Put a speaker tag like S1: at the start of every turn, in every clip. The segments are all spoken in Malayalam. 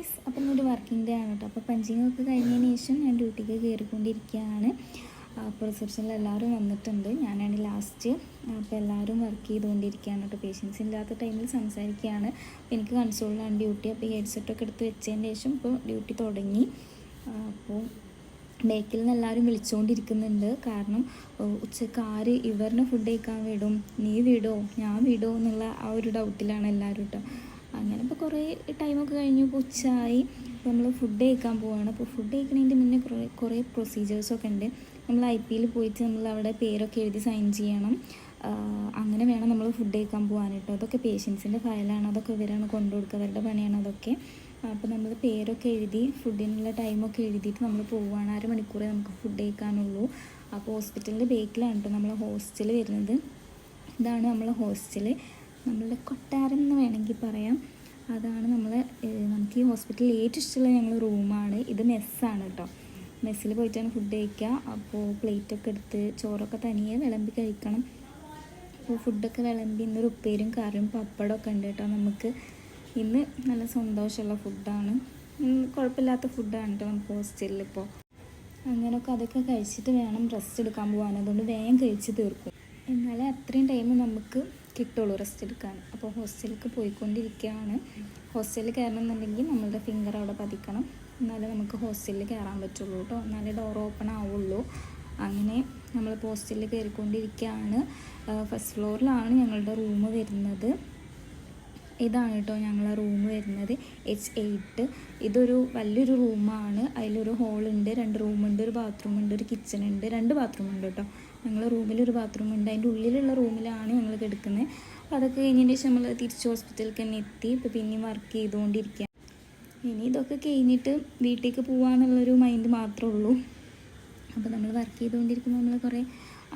S1: ഗൈസ്, അപ്പം ഒരു വർക്കിംഗ് ഡേ ആണ് കേട്ടോ. അപ്പോൾ പഞ്ചിങ് ഒക്കെ കഴിഞ്ഞതിന് ശേഷം ഞാൻ ഡ്യൂട്ടിക്ക് കയറിക്കൊണ്ടിരിക്കുകയാണ്. അപ്പോൾ റിസപ്ഷനിൽ എല്ലാവരും വന്നിട്ടുണ്ട്, ഞാനാണ് ലാസ്റ്റ്. അപ്പോൾ എല്ലാവരും വർക്ക് ചെയ്തുകൊണ്ടിരിക്കുകയാണ് കേട്ടോ. പേഷ്യൻസ് ഇല്ലാത്ത ടൈമിൽ സംസാരിക്കുകയാണ്. അപ്പോൾ എനിക്ക് കൺസോളിലാണ് ഡ്യൂട്ടി. അപ്പോൾ ഈ ഹെഡ്സെറ്റൊക്കെ എടുത്ത് വെച്ചതിന് ശേഷം ഇപ്പോൾ ഡ്യൂട്ടി തുടങ്ങി. അപ്പോൾ ബേക്കിൽ നിന്ന് എല്ലാവരും വിളിച്ചുകൊണ്ടിരിക്കുന്നുണ്ട്. കാരണം ഉച്ചക്ക് ആര് ഇവരിനെ ഫുഡ് കഴിക്കാൻ വിടും, നീ വിടോ ഞാൻ വിടോ എന്നുള്ള ആ ഒരു ഡൗട്ടിലാണ് എല്ലാവരും കേട്ടോ. അങ്ങനെ ഇപ്പോൾ കുറേ ടൈമൊക്കെ കഴിഞ്ഞു, ഇപ്പോൾ ഉച്ചയായി. അപ്പോൾ നമ്മൾ ഫുഡ് കഴിക്കാൻ പോവുകയാണ്. അപ്പോൾ ഫുഡ് കഴിക്കുന്നതിൻ്റെ മുന്നേ കുറേ പ്രൊസീജിയേഴ്സൊക്കെ ഉണ്ട്. നമ്മൾ IP പോയിട്ട് നമ്മൾ അവിടെ പേരൊക്കെ എഴുതി സൈൻ ചെയ്യണം. അങ്ങനെ വേണം നമ്മൾ ഫുഡ് കഴിക്കാൻ പോകാൻ കേട്ടോ. അതൊക്കെ പേഷ്യൻസിൻ്റെ ഫയലാണ്, അതൊക്കെ ഇവരാണ് കൊണ്ടുകൊടുക്കുക, അവരുടെ പണിയാണ് അതൊക്കെ. അപ്പോൾ നമ്മൾ പേരൊക്കെ എഴുതി ഫുഡിനുള്ള ടൈമൊക്കെ എഴുതിയിട്ട് നമ്മൾ പോവുകയാണ്. 1/2 മണിക്കൂറേ നമുക്ക് ഫുഡ് കഴിക്കാനുള്ളൂ. അപ്പോൾ ഹോസ്പിറ്റലിൻ്റെ ബേക്കിലാണ് കേട്ടോ നമ്മളെ ഹോസ്റ്റൽ വരുന്നത്. ഇതാണ് നമ്മളെ ഹോസ്റ്റൽ, നമ്മളുടെ കൊട്ടാരം എന്ന് വേണമെങ്കിൽ പറയാം. അതാണ് നമുക്ക് ഈ ഹോസ്പിറ്റലിൽ ഏറ്റവും ഇഷ്ടമുള്ള ഞങ്ങൾ റൂമാണ്. ഇത് മെസ്സാണ് കേട്ടോ. മെസ്സിൽ പോയിട്ടാണ് ഫുഡ് കഴിക്കുക. അപ്പോൾ പ്ലേറ്റൊക്കെ എടുത്ത് ചോറൊക്കെ തനിയെ വിളമ്പി കഴിക്കണം. അപ്പോൾ ഫുഡൊക്കെ വിളമ്പി ഇന്നൊരു ഉപ്പേരും കറിയും പപ്പടമൊക്കെ ഉണ്ട് കേട്ടോ. നമുക്ക് ഇന്ന് നല്ല സന്തോഷമുള്ള ഫുഡാണ്, കുഴപ്പമില്ലാത്ത ഫുഡാണ് കേട്ടോ നമുക്ക് ഹോസ്റ്റലിൽ. ഇപ്പോൾ അങ്ങനെയൊക്കെ അതൊക്കെ കഴിച്ചിട്ട് വേണം റെസ്റ്റ് എടുക്കാൻ പോകാൻ. അതുകൊണ്ട് വേഗം കഴിച്ച് തീർക്കും, എന്നാലേ അത്രയും ടൈം നമുക്ക് കിട്ടുള്ളൂ റെസ്റ്റ് എടുക്കാൻ. അപ്പോൾ ഹോസ്റ്റലിലേക്ക് പോയിക്കൊണ്ടിരിക്കുകയാണ്. ഹോസ്റ്റലിൽ കയറണമെന്നുണ്ടെങ്കിൽ നമ്മളുടെ ഫിംഗർ അവിടെ പതിക്കണം, എന്നാലേ നമുക്ക് ഹോസ്റ്റലിൽ കയറാൻ പറ്റുള്ളൂ കേട്ടോ, എന്നാലേ ഡോർ ഓപ്പൺ ആവുള്ളൂ. അങ്ങനെ നമ്മൾ ഹോസ്റ്റലിൽ കയറിക്കൊണ്ടിരിക്കുകയാണ്. ഫസ്റ്റ് ഫ്ലോറിലാണ് ഞങ്ങളുടെ റൂം വരുന്നത്. ഇതാണ് കേട്ടോ ഞങ്ങളെ റൂം വരുന്നത്, H8. ഇതൊരു വലിയൊരു റൂമാണ്. അതിലൊരു ഹോളുണ്ട്, 2 റൂമുണ്ട്, ഒരു ബാത്റൂമുണ്ട്, ഒരു കിച്ചണുണ്ട്, 2 ബാത്റൂമുണ്ട് കേട്ടോ. ഞങ്ങളുടെ റൂമിലൊരു ബാത്റൂമുണ്ട്, അതിൻ്റെ ഉള്ളിലുള്ള റൂമിലാണ് ഞങ്ങൾ കിടക്കുന്നത്. അപ്പോൾ അതൊക്കെ കഴിഞ്ഞതിന് ശേഷം നമ്മൾ തിരിച്ച് ഹോസ്പിറ്റലിലേക്ക് തന്നെ എത്തി. ഇപ്പോൾ പിന്നെയും വർക്ക് ചെയ്തുകൊണ്ടിരിക്കുക. ഇനി ഇതൊക്കെ കഴിഞ്ഞിട്ട് വീട്ടിലേക്ക് പോകാമെന്നുള്ളൊരു മൈൻഡ് മാത്രമേ ഉള്ളൂ. അപ്പോൾ നമ്മൾ വർക്ക് ചെയ്തുകൊണ്ടിരിക്കുമ്പോൾ നമ്മൾ കുറേ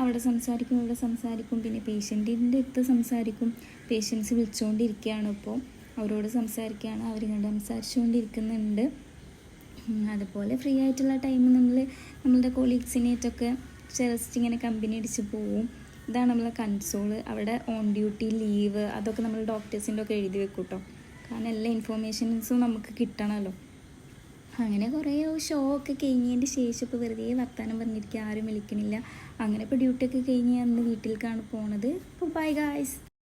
S1: അവിടെ സംസാരിക്കും, ഇവിടെ സംസാരിക്കും, പിന്നെ പേഷ്യൻറ്റിൻ്റെ അടുത്ത് സംസാരിക്കും. പേഷ്യൻസ് വിളിച്ചുകൊണ്ടിരിക്കുകയാണ്, ഇപ്പോൾ അവരോട് സംസാരിക്കുകയാണ്, അവരിങ്ങോട്ട് സംസാരിച്ചുകൊണ്ടിരിക്കുന്നുണ്ട്. അതുപോലെ ഫ്രീ ആയിട്ടുള്ള ടൈം നമ്മളുടെ കൊളീഗ്സിനായിട്ടൊക്കെ ജസ്റ്റ് ഇങ്ങനെ കമ്പനി അടിച്ച് പോവും. ഇതാണ് നമ്മളെ കൺസോള്. അവിടെ ഓൺ ഡ്യൂട്ടി, ലീവ്, അതൊക്കെ നമ്മൾ ഡോക്ടേഴ്സിൻ്റെ ഒക്കെ എഴുതി വെക്കും കേട്ടോ. കാരണം എല്ലാ ഇൻഫോർമേഷൻസും നമുക്ക് കിട്ടണമല്ലോ. അങ്ങനെ കുറേ ഷോ ഒക്കെ കഴിഞ്ഞതിൻ്റെ ശേഷം ഇപ്പോൾ വെറുതെ വർത്താനം പറഞ്ഞിരിക്കുക, ആരും വിളിക്കണില്ല. അങ്ങനെ ഇപ്പോൾ ഡ്യൂട്ടിയൊക്കെ കഴിഞ്ഞ് അന്ന് വീട്ടിലേക്കാണ് പോണത്. അപ്പോൾ ബൈ ഗായ്സ്.